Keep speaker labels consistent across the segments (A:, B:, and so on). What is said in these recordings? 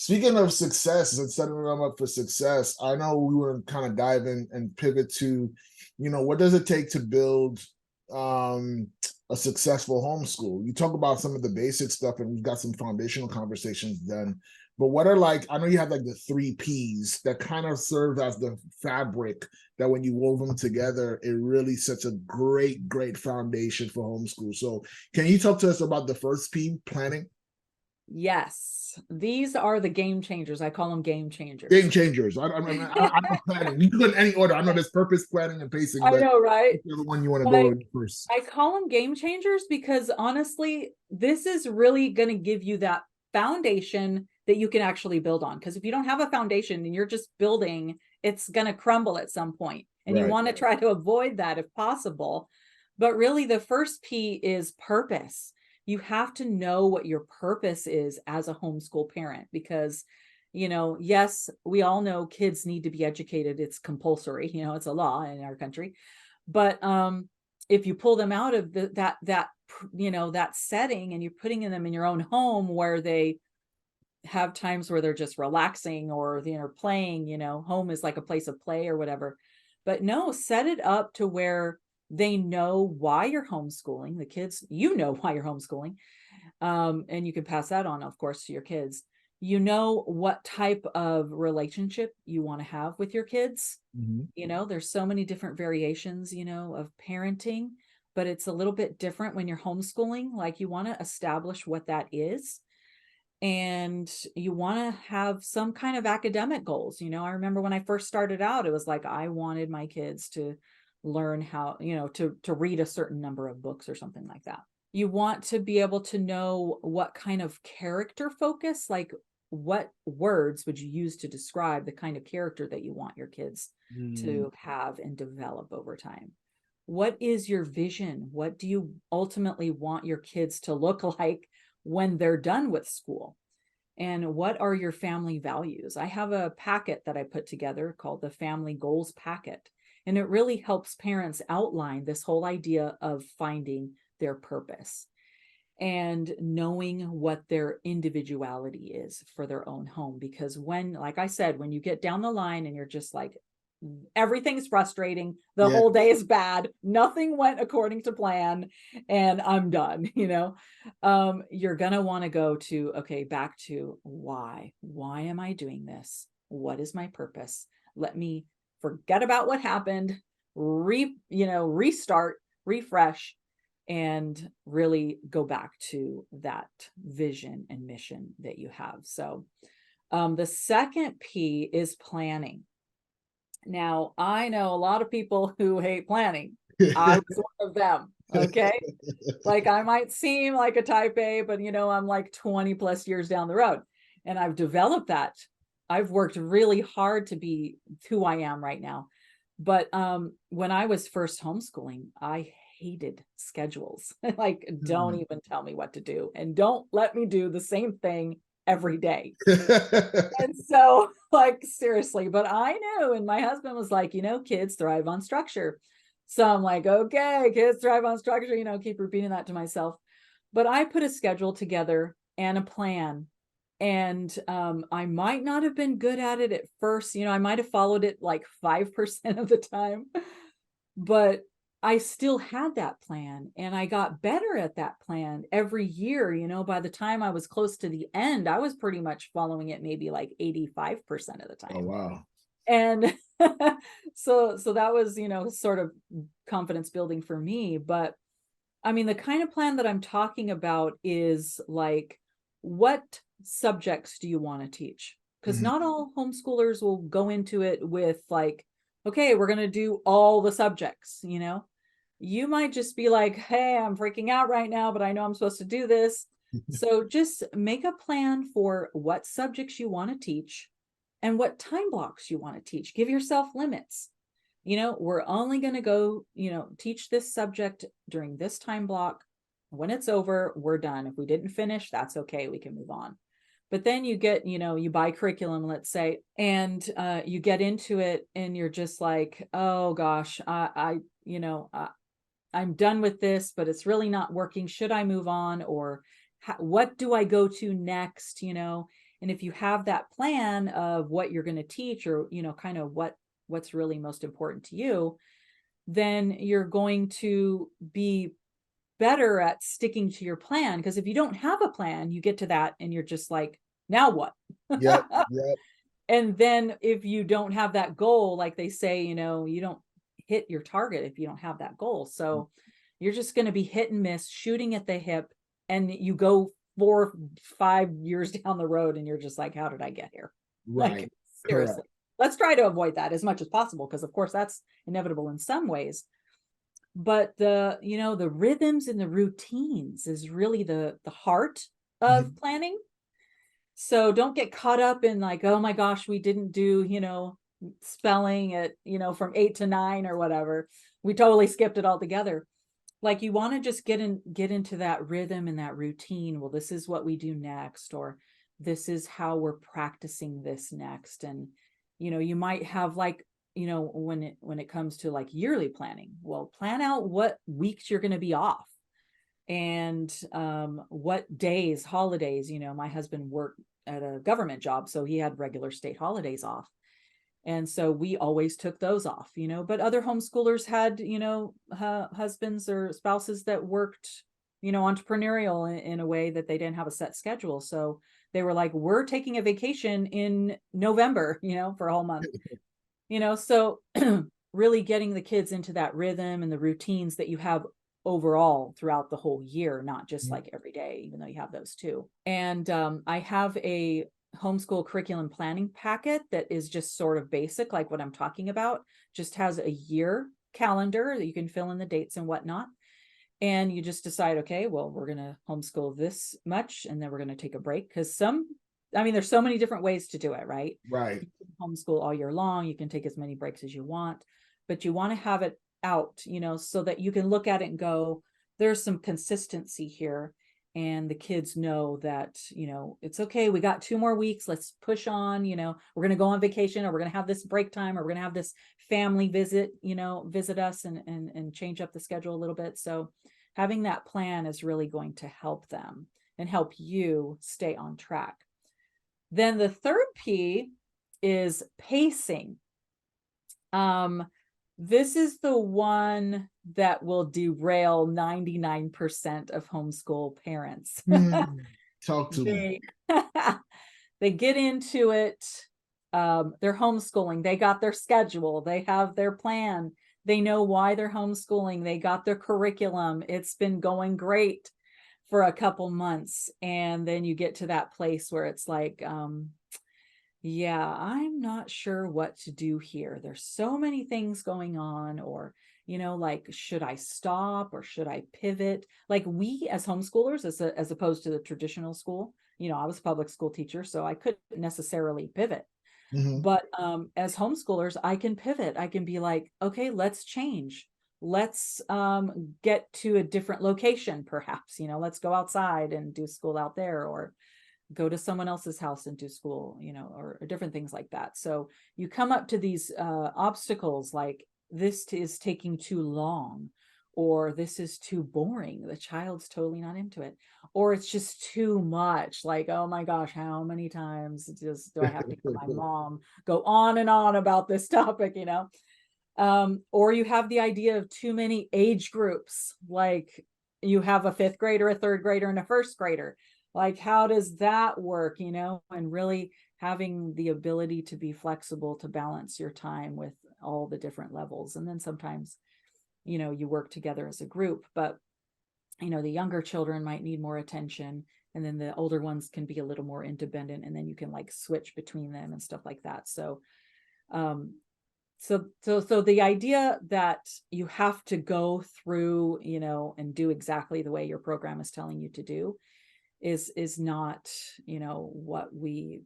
A: Speaking of success and setting them up for success, I know we want to kind of dive in and pivot to, what does it take to build um, a successful homeschool? You talk about some of the basic stuff, and we've got some foundational conversations done. But what are like, I know you have like the three P's that kind of serve as the fabric that when you wove them together, it really sets a great, great foundation for homeschool. So, can you talk to us about the first P, planning?
B: Yes, these are the game changers. I call them game
A: Game
B: changers.
A: changers. I know planning. You can go in any order. I know there's purpose, planning, and pacing,
B: I
A: but
B: know, right?
A: whichever one you want to
B: But
A: go with first.
B: I call them game changers because honestly, this is really going to give you that foundation that you can actually build on. Because if you don't have a foundation and you're just building, it's going to crumble at some point. And you
A: Right.
B: want to try to avoid that if possible. But really, the first P is purpose. You have to know what your purpose is as a homeschool parent because, yes, we all know kids need to be educated. It's compulsory, it's a law in our country. But if you pull them out of that setting and you're putting them in your own home where they have times where they're just relaxing or playing, home is like a place of play or whatever. But no, set it up to where they know why you're homeschooling. The kids, why you're homeschooling. And you can pass that on, of course, to your kids. You know what type of relationship you want to have with your kids.
A: Mhm.
B: There's so many different variations, of parenting, but it's a little bit different when you're homeschooling. Like you want to establish what that is. And you want to have some kind of academic goals. I remember when I first started out, it was like I wanted my kids to learn how, to read a certain number of books or something like that. You want to be able to know what kind of character focus, like what words would you use to describe the kind of character that you want your kids
A: Mm,
B: to have and develop over time. What is your vision? What do you ultimately want your kids to look like when they're done with school? And what are your family values? I have a packet that I put together called the Family Goals Packet. And it really helps parents outline this whole idea of finding their purpose and knowing what their individuality is for their own home. Because when, like I said, when you get down the line and you're just like, everything's frustrating, the
A: yeah.
B: whole day is bad, nothing went according to plan, and I'm done, you're going to want to go to, okay, back to why am I doing this? What is my purpose? Let me forget about what happened, restart, refresh, and really go back to that vision and mission that you have. So the second P is planning. Now, I know a lot of people who hate planning. I was one of them. Okay. Like I might seem like a type A, but I'm like 20 plus years down the road. And I've developed that. I've worked really hard to be who I am right now. But when I was first homeschooling, I hated schedules. Like, don't
A: Mm.
B: even tell me what to do and don't let me do the same thing every day. And so, like, seriously, but I knew, and my husband was like, kids thrive on structure. So I'm like, okay, kids thrive on structure, keep repeating that to myself. But I put a schedule together and a plan. And I might not have been good at it at first. I might have followed it like 5% of the time, but I still had that plan and I got better at that plan every year. By the time I was close to the end, I was pretty much following it maybe like 85% of the
A: Oh
B: time.
A: wow.
B: And so that was, sort of confidence building for me. But I mean, the kind of plan that I'm talking about is like, what subjects do you want to teach? Because
A: Mhm.
B: not all homeschoolers will go into it with like, okay, we're going to do all the subjects. You might just be like, hey, I'm freaking out right now, but I know I'm supposed to do this. So just make a plan for what subjects you want to teach and what time blocks you want to teach. Give yourself limits. We're only going to go, teach this subject during this time block. When it's over, we're done. If we didn't finish, that's okay. We can move on. But then you get, you buy curriculum, let's say, and you get into it and you're just like, oh gosh, I'm done with this, but it's really not working. Should I move on? Or what do I go to next? And if you have that plan of what you're going to teach, or, kind of what's really most important to you, then you're going to be better at sticking to your plan. Because if you don't have a plan, you get to that and you're just like, now what?
A: Yep. Yep.
B: And then if you don't have that goal, like they say, you don't hit your target if you don't have that goal. So you're just going to be hit and miss, shooting at the hip, and you go 4-5 years down the road and you're just like, how did I get here?
A: Right.
B: Like,
A: Correct.
B: seriously. Let's try to avoid that as much as possible, because of course that's inevitable in some ways. But the rhythms and the routines is really the heart of
A: Mhm.
B: planning. So don't get caught up in like, oh my gosh, we didn't do, spelling at, from 8 to 9 or whatever. We totally skipped it altogether. Like, you want to just get into that rhythm and that routine. Well, this is what we do next, or this is how we're practicing this next. And, you might have like, when it comes to like yearly planning, well, plan out what weeks you're going to be off, and what days, holidays. My husband worked at a government job, so he had regular state holidays off. And so we always took those off, but other homeschoolers had, husbands or spouses that worked, entrepreneurial in a way that they didn't have a set schedule. So they were like, we're taking a vacation in November, for a whole month, so really getting the kids into that rhythm and the routines that you have overall throughout the whole year, not just like every day, even though you have those too. And I have a homeschool curriculum planning packet that is just sort of basic, like what I'm talking about, just has a year calendar that you can fill in the dates and whatnot. And you just decide, okay, well, we're going to homeschool this much, and then we're going to take a break. Because there's so many different ways to do it, right?
A: Right.
B: You can homeschool all year long. You can take as many breaks as you want, but you want to have it out, so that you can look at it and go, there's some consistency here. And the kids know that, it's okay. We got 2 more weeks. Let's push on. We're going to go on vacation, or we're going to have this break time, or we're going to have this family visit, visit us, and change up the schedule a little bit. So having that plan is really going to help them and help you stay on track. Then the third P is pacing. This is the one that will derail 99% of homeschool parents.
A: Talk to me.
B: They get into it. They're homeschooling. They got their schedule. They have their plan. They know why they're homeschooling. They got their curriculum. It's been going great for a couple months. And then you get to that place where it's like, yeah, I'm not sure what to do here. There's so many things going on, or, like, should I stop or should I pivot? Like, we as homeschoolers, as opposed to the traditional school, I was a public school teacher, so I couldn't necessarily pivot.
A: Mhm.
B: But as homeschoolers, I can pivot. I can be like, okay, let's change. Let's get to a different location, perhaps, let's go outside and do school out there, or go to someone else's house and do school, or different things like that. So you come up to these obstacles, like this is taking too long, or this is too boring. The child's totally not into it, or it's just too much. Like, oh my gosh, how many times do I have to hear my mom go on and on about this topic, or you have the idea of too many age groups, like you have a 5th grader, a 3rd grader, and a 1st grader. Like, how does that work, and really having the ability to be flexible, to balance your time with all the different levels. And then sometimes, you work together as a group, but, the younger children might need more attention, and then the older ones can be a little more independent, and then you can like switch between them and stuff like that. So, so the idea that you have to go through, and do exactly the way your program is telling you to do is not, what we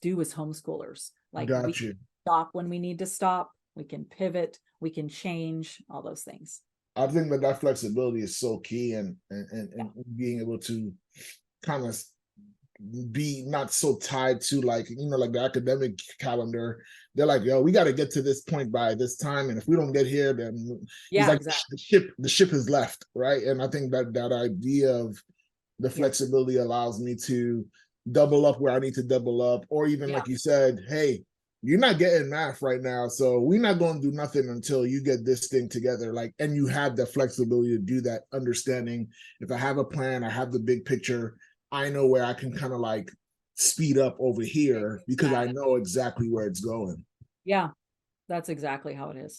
B: do as homeschoolers. Like, we
A: Got you.
B: stop when we need to stop, we can pivot, we can change, all those things.
A: I think that flexibility is so key,
B: Yeah.
A: and being able to kind of be not so tied to, like, like the academic calendar. They're like, yo, we got to get to this point by this time, and if we don't get here, then it's
B: Yeah,
A: like
B: exactly.
A: the ship has left, right? And I think that idea of the
B: Yeah.
A: flexibility allows me to double up where I need to double up, or even
B: Yeah.
A: like you said, hey, you're not getting math right now, so we're not going to do nothing until you get this thing together. Like, and you have the flexibility to do that, understanding if I have a plan, I have the big picture, I know where I can kind of like speed up over here because I
B: Exactly.
A: know exactly where it's going.
B: Yeah, that's exactly how it is.